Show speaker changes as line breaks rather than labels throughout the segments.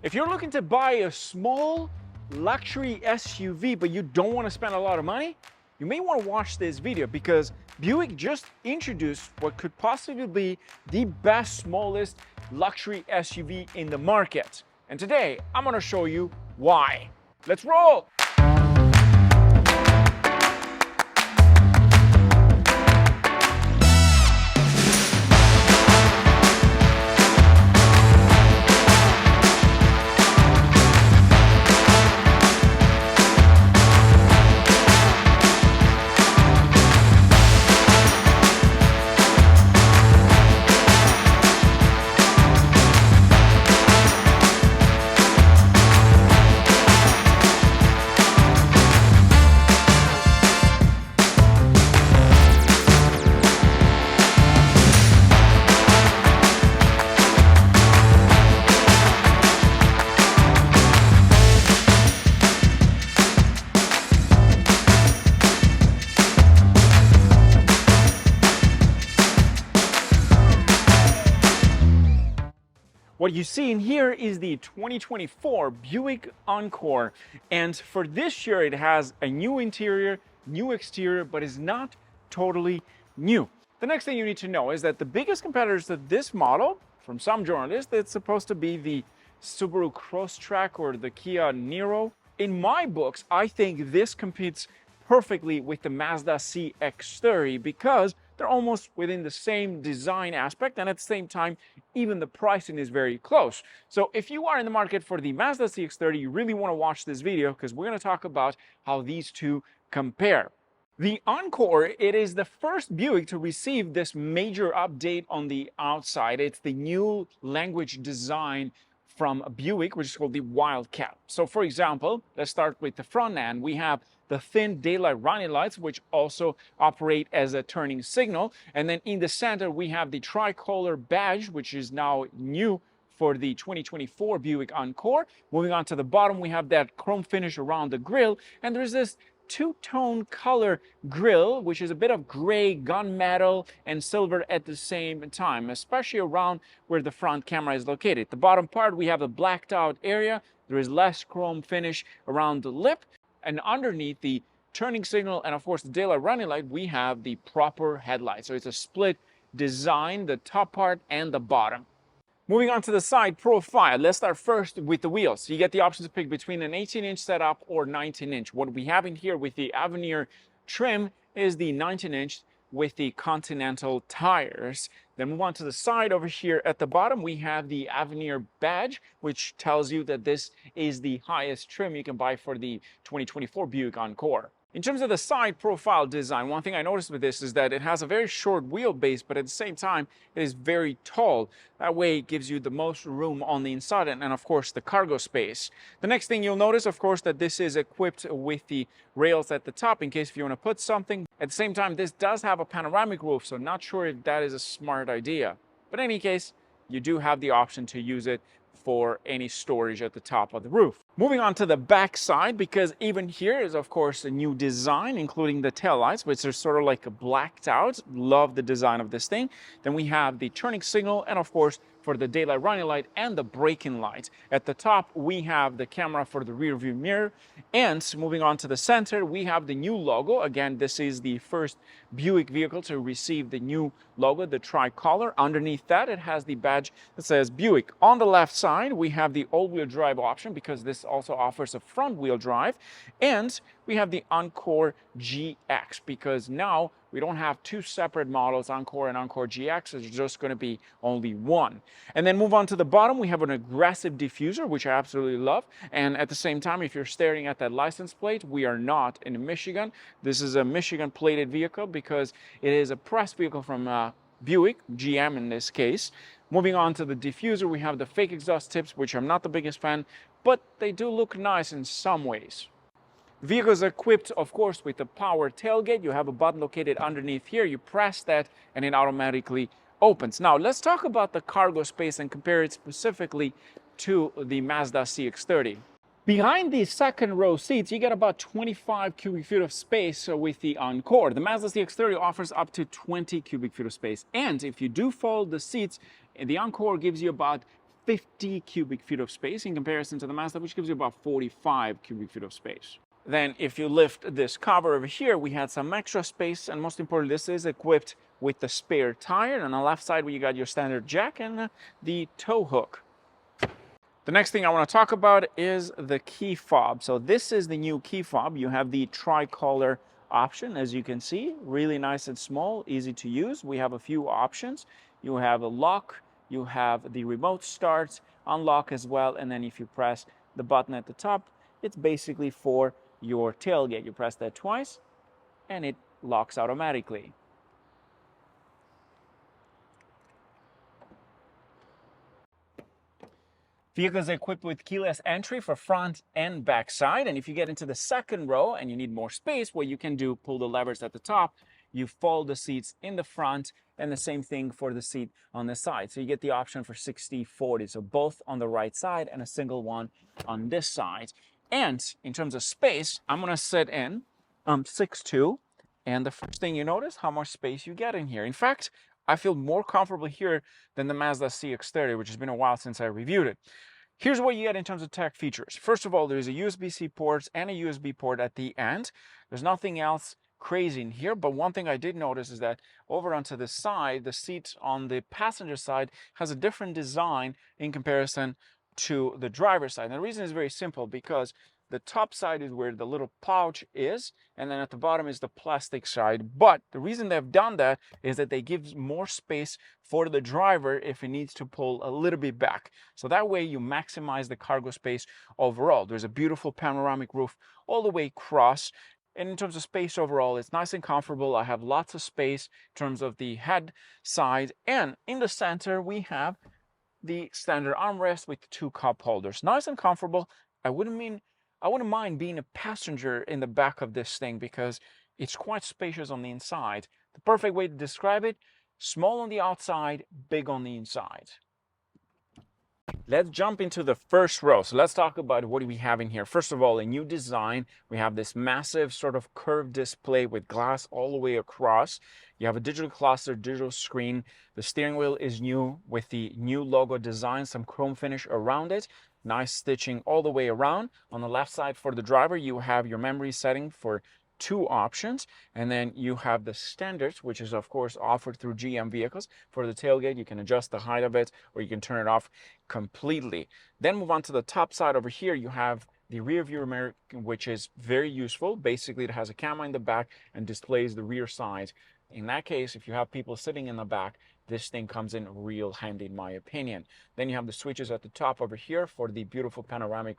If you're looking to buy a small luxury SUV, but you don't want to spend a lot of money, you may want to watch this video because Buick just introduced what could possibly be the best, smallest luxury SUV in the market. And today, I'm going to show you why. Let's roll! What you see in here is the 2024 Buick Encore, and for this year it has a new interior, new exterior, but is not totally new. The next thing you need to know is that the biggest competitors to this model, from some journalists, it's supposed to be the Subaru Crosstrek or the Kia Niro. In my books, I think this competes perfectly with the Mazda CX-30 because they're almost within the same design aspect, and at the same time, even the pricing is very close. So if you are in the market for the Mazda CX-30, you really want to watch this video because we're going to talk about how these two compare. The Encore, it is the first Buick to receive this major update on the outside. It's the new language design from Buick, which is called the Wildcat. So for example, let's start with the front end. We have the thin daylight running lights, which also operate as a turning signal. And then in the center, we have the tricolor badge, which is now new for the 2024 Buick Encore. Moving on to the bottom, we have that chrome finish around the grille. And there's this two-tone color grille, which is a bit of gray, gunmetal, and silver at the same time, especially around where the front camera is located. The bottom part, we have a blacked out area. There is less chrome finish around the lip. And underneath the turning signal and of course the daylight running light, we have the proper headlight. So it's a split design, the top part and the bottom. Moving on to the side profile, let's start first with the wheels. You get the option to pick between an 18-inch setup or 19-inch. What we have in here with the Avenir trim is the 19-inch with the Continental tires. Then move on to the side over here at the bottom, we have the Avenir badge, which tells you that this is the highest trim you can buy for the 2024 Buick Encore. In terms of the side profile design, one thing I noticed with this is that it has a very short wheelbase, but at the same time, it is very tall. That way it gives you the most room on the inside and of course the cargo space. The next thing you'll notice, of course, that this is equipped with the rails at the top in case if you want to put something. At the same time, this does have a panoramic roof, so not sure if that is a smart idea. But in any case, you do have the option to use it for any storage at the top of the roof. Moving on to the back side, because even here is of course a new design, including the taillights, which are sort of like a blacked out. Love the design of this thing. Then we have the turning signal and of course for the daylight running light and the braking light. At the top, we have the camera for the rear view mirror. And moving on to the center, we have the new logo. Again, this is the first Buick vehicle to receive the new logo, the tricolor. Underneath that, it has the badge that says Buick. On the left side, we have the all-wheel drive option because this also offers a front-wheel drive. And we have the Encore GX because now we don't have two separate models, Encore and Encore GX. It's just going to be only one. And then move on to the bottom, we have an aggressive diffuser, which I absolutely love. And at the same time, if you're staring at that license plate, we are not in Michigan. This is a Michigan plated vehicle because it is a press vehicle from Buick, GM in this case. Moving on to the diffuser, we have the fake exhaust tips, which I'm not the biggest fan, but they do look nice in some ways. The vehicle is equipped, of course, with a power tailgate. You have a button located underneath here. You press that and it automatically opens. Now, let's talk about the cargo space and compare it specifically to the Mazda CX-30. Behind the second row seats, you get about 25 cubic feet of space with the Encore. The Mazda CX-30 offers up to 20 cubic feet of space. And if you do fold the seats, the Encore gives you about 50 cubic feet of space in comparison to the Mazda, which gives you about 45 cubic feet of space. Then if you lift this cover over here, we had some extra space, and most importantly, this is equipped with the spare tire. And on the left side, you got your standard jack and the tow hook. The next thing I want to talk about is the key fob. So this is the new key fob. You have the tricolor option, as you can see, really nice and small, easy to use. We have a few options. You have a lock, you have the remote start, unlock as well, and then if you press the button at the top, it's basically for your tailgate. You press that twice and it locks automatically. Vehicle is equipped with keyless entry for front and back side. And if you get into the second row and you need more space, what you can do, pull the levers at the top, you fold the seats in the front, and the same thing for the seat on the side. So you get the option for 60/40. So both on the right side and a single one on this side. And in terms of space, I'm going to sit in 6'2". And the first thing you notice, how much space you get in here. In fact, I feel more comfortable here than the Mazda CX-30, which has been a while since I reviewed it. Here's what you get in terms of tech features. First of all, there's a USB-C port and a USB port at the end. There's nothing else crazy in here, but one thing I did notice is that over onto the side, the seat on the passenger side has a different design in comparison to the driver's side. And the reason is very simple, because the top side is where the little pouch is, and then at the bottom is the plastic side. But the reason they've done that is that they give more space for the driver if he needs to pull a little bit back. So that way you maximize the cargo space overall. There's a beautiful panoramic roof all the way across. And in terms of space overall, it's nice and comfortable. I have lots of space in terms of the head side. And in the center, we have the standard armrest with 2 cup holders. Nice and comfortable. I wouldn't mind being a passenger in the back of this thing because it's quite spacious on the inside. The perfect way to describe it, small on the outside, big on the inside. Let's jump into the first row. So let's talk about what do we have in here. First of all, a new design. We have this massive sort of curved display with glass all the way across. You have a digital cluster, digital screen. The steering wheel is new with the new logo design, some chrome finish around it. Nice stitching all the way around. On the left side for the driver, you have your memory setting for 2 options, and then you have the standards, which is of course offered through GM vehicles. For the tailgate, you can adjust the height of it, or you can turn it off completely. Then move on to the top side over here. You have the rear view mirror, which is very useful. Basically, it has a camera in the back and displays the rear side. In that case, if you have people sitting in the back, this thing comes in real handy in my opinion. Then you have the switches at the top over here for the beautiful panoramic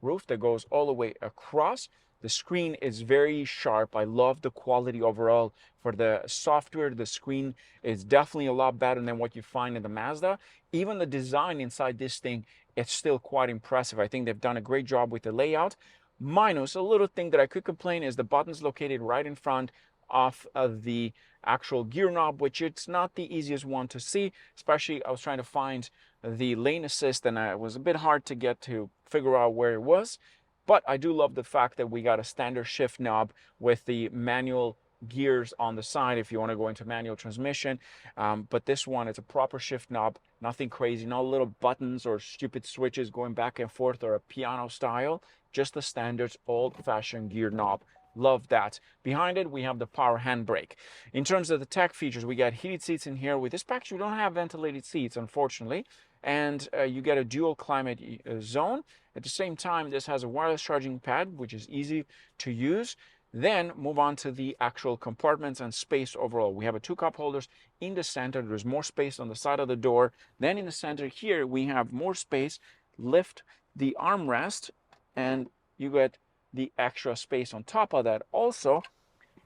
roof that goes all the way across. The screen is very sharp. I love the quality overall. For the software, the screen is definitely a lot better than what you find in the Mazda. Even the design inside this thing, it's still quite impressive. I think they've done a great job with the layout. Minus a little thing that I could complain is the buttons located right in front of the actual gear knob, which it's not the easiest one to see. Especially I was trying to find the lane assist and it was a bit hard to get to figure out where it was. But I do love the fact that we got a standard shift knob with the manual gears on the side if you want to go into manual transmission. But this one, it's a proper shift knob, nothing crazy, no little buttons or stupid switches going back and forth or a piano style, just the standard old-fashioned gear knob. Love that. Behind it, we have the power handbrake. In terms of the tech features, we got heated seats in here. With this package, we don't have ventilated seats, unfortunately. And you get a dual climate zone. At the same time, this has a wireless charging pad, which is easy to use. Then move on to the actual compartments and space overall. We have 2 cup holders in the center. There's more space on the side of the door. Then in the center here, we have more space. Lift the armrest and you get the extra space on top of that. Also,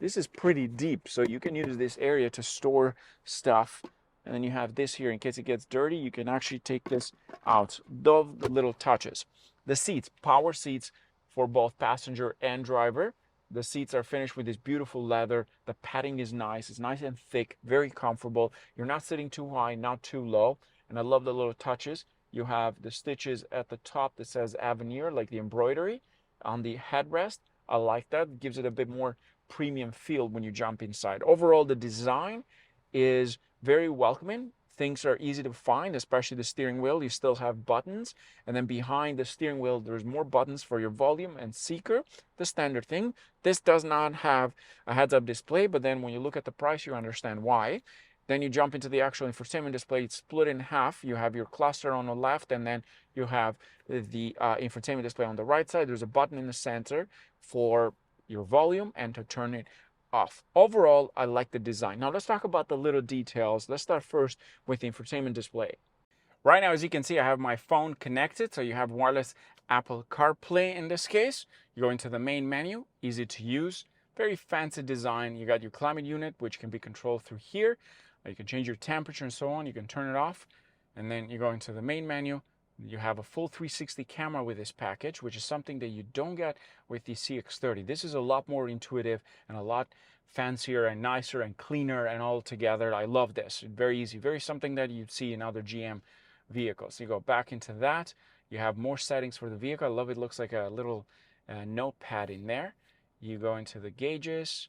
this is pretty deep, so you can use this area to store stuff. And then you have this here in case it gets dirty. You can actually take this out. Those little touches. The seats, power seats for both passenger and driver. The seats are finished with this beautiful leather. The padding is nice. It's nice and thick, very comfortable. You're not sitting too high, not too low. And I love the little touches. You have the stitches at the top that says Avenir, like the embroidery. On the headrest, I like that. It gives it a bit more premium feel when you jump inside. Overall, the design is very welcoming. things are easy to find, especially the steering wheel. You still have buttons, and then behind the steering wheel there's more buttons for your volume and seeker, the standard thing. This does not have a heads-up display, but then when you look at the price you understand why. Then you jump into the actual infotainment display. It's split in half. You have your cluster on the left, and then you have the infotainment display on the right side. There's a button in the center for your volume and to turn it off. Overall, I like the design. Now let's talk about the little details. Let's start first with the infotainment display. Right now, as you can see, I have my phone connected, so you have wireless Apple CarPlay in this case. You go into the main menu, easy to use, very fancy design. You got your climate unit, which can be controlled through here. You can change your temperature and so on. You can turn it off, and then you go into the main menu. You have a full 360 camera with this package, which is something that you don't get with the CX-30. This is a lot more intuitive and a lot fancier and nicer and cleaner and all together. I love this. Very easy, very something that you'd see in other GM vehicles. You go back into that. You have more settings for the vehicle. I love it. Looks like a little notepad in there. You go into the gauges,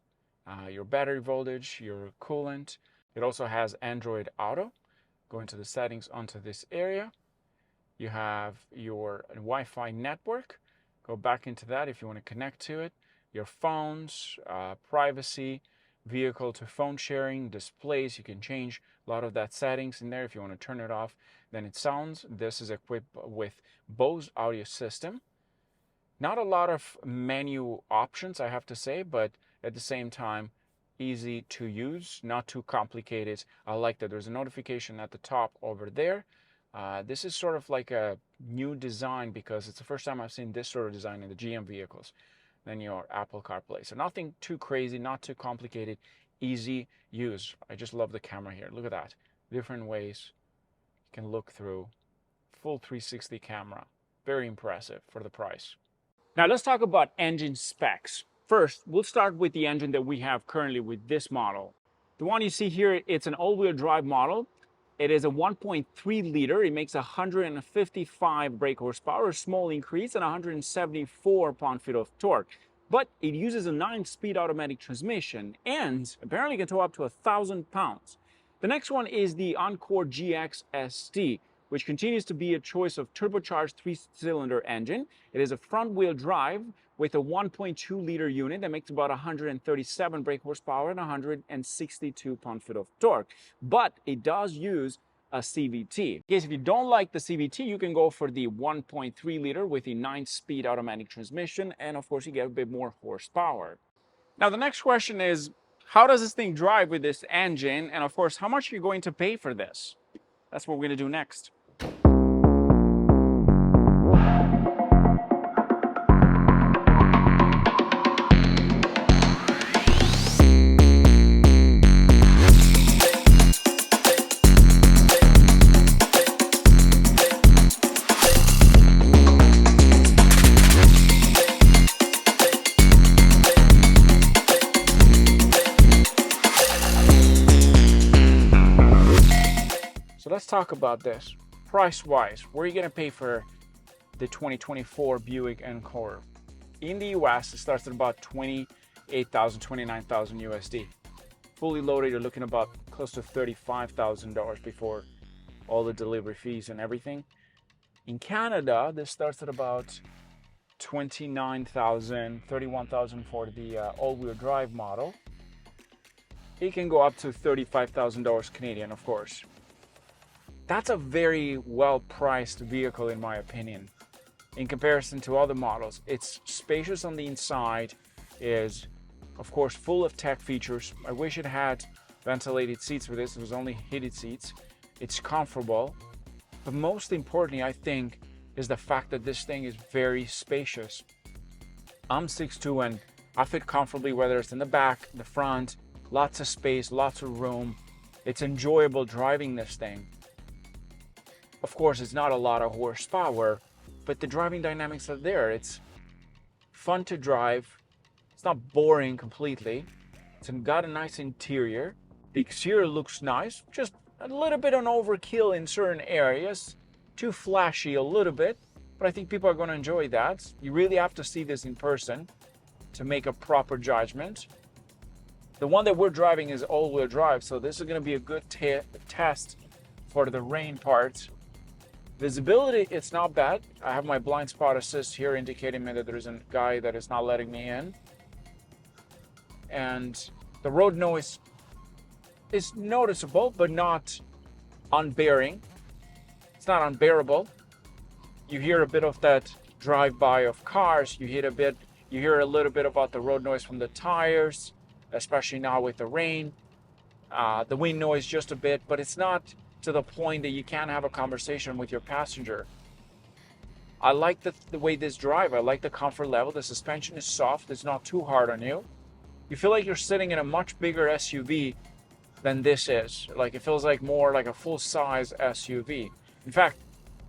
your battery voltage, your coolant. It also has Android Auto. Go into the settings onto this area. You have your Wi-Fi network. Go back into that if you want to connect to it. Your phones, privacy, vehicle to phone sharing, displays. You can change a lot of that settings in there. If you want to turn it off, then it sounds. This is equipped with Bose audio system. Not a lot of menu options, I have to say, but at the same time, easy to use, not too complicated. I like that there's a notification at the top over there. This is sort of like a new design because it's the first time I've seen this sort of design in the GM vehicles. Then your Apple CarPlay. So nothing too crazy, not too complicated, easy use. I just love the camera here. Look at that. Different ways you can look through. Full 360 camera. Very impressive for the price. Now let's talk about engine specs. First, we'll start with the engine that we have currently with this model. The one you see here, it's an all-wheel drive model. It is a 1.3 liter. It makes 155 brake horsepower, a small increase, and 174 pound-feet of torque. But it uses a 9-speed automatic transmission and apparently can tow up to 1,000 pounds. The next one is the Encore GX ST, which continues to be a choice of turbocharged 3-cylinder engine. It is a front-wheel drive with a 1.2 liter unit that makes about 137 brake horsepower and 162 pound-feet of torque. But it does use a CVT. In case if you don't like the CVT, you can go for the 1.3 liter with a 9-speed automatic transmission, and of course you get a bit more horsepower. Now the next question is, how does this thing drive with this engine? And of course, how much are you going to pay for this? That's what we're going to do next. So let's talk about this. Price-wise, what are you going to pay for the 2024 Buick Encore? In the US, it starts at about $28,000, $29,000 USD. Fully loaded, you're looking about close to $35,000 before all the delivery fees and everything. In Canada, this starts at about $29,000, $31,000 for the all-wheel drive model. It can go up to $35,000 Canadian, of course. That's a very well-priced vehicle in my opinion. In comparison to other models, it's spacious on the inside, is of course full of tech features. I wish it had ventilated seats for this. It was only heated seats. It's comfortable, but most importantly I think is the fact that this thing is very spacious. I'm 6'2" and I fit comfortably, whether it's in the back, the front, lots of space, lots of room. It's enjoyable driving this thing. Of course, it's not a lot of horsepower, but the driving dynamics are there. It's fun to drive. It's not boring completely. It's got a nice interior. The exterior looks nice, just a little bit on overkill in certain areas. Too flashy a little bit, but I think people are going to enjoy that. You really have to see this in person to make a proper judgment. The one that we're driving is all-wheel drive, so this is going to be a good test
for the rain part. Visibility, it's not bad. I have my blind spot assist here indicating me that there is a guy that is not letting me in. And the road noise is noticeable, but not unbearing. It's not unbearable. You hear a bit of that drive-by of cars. You hear a little bit about the road noise from the tires, especially now with the rain. The wind noise just a bit, but it's not to the point that you can't have a conversation with your passenger. I like the way this drives. I like the comfort level. The suspension is soft. It's not too hard on you. You feel like you're sitting in a much bigger SUV than this is. Like it feels like more like a full-size SUV. In fact,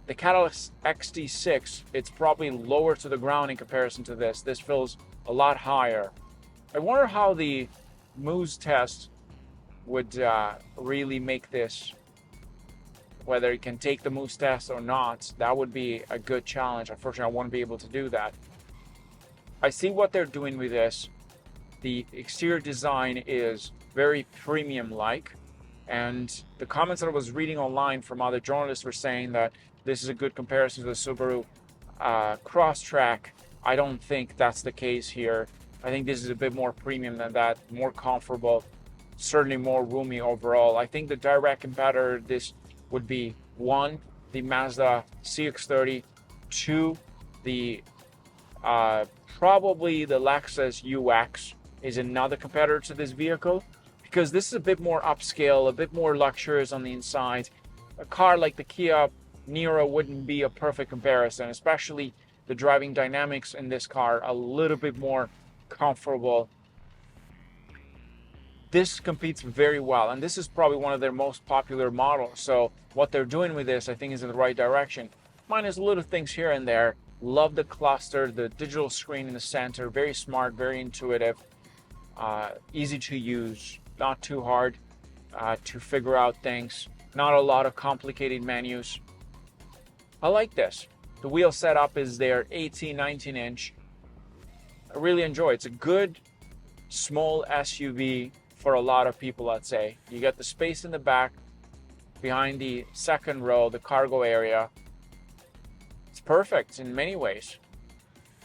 the Cadillac XT6, it's probably lower to the ground in comparison to this. This feels a lot higher. I wonder how the Moose test would really make this, whether it can take the Moose test or not. That would be a good challenge. Unfortunately, I won't be able to do that. I see what they're doing with this. The exterior design is very premium-like, and the comments that I was reading online from other journalists were saying that this is a good comparison to the Subaru Crosstrek. I don't think that's the case here. I think this is a bit more premium than that, more comfortable, certainly more roomy overall. I think the direct competitor this would be 1, the Mazda CX-30, 2, the probably the Lexus UX is another competitor to this vehicle, because this is a bit more upscale, a bit more luxurious on the inside. A car like the Kia Niro wouldn't be a perfect comparison, especially the driving dynamics in this car a little bit more comfortable. This competes very well, and this is probably one of their most popular models. So what they're doing with this, I think, is in the right direction. Minus little things here and there. Love the cluster, the digital screen in the center. Very smart, very intuitive, easy to use, not too hard to figure out things. Not a lot of complicated menus. I like this. The wheel setup is their 18-19 inch. I really enjoy it. It's a good small SUV for a lot of people, I'd say. You get the space in the back behind the second row, the cargo area. It's perfect in many ways.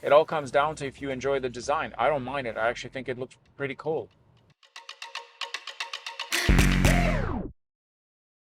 It all comes down to if you enjoy the design. I don't mind it. I actually think it looks pretty cool.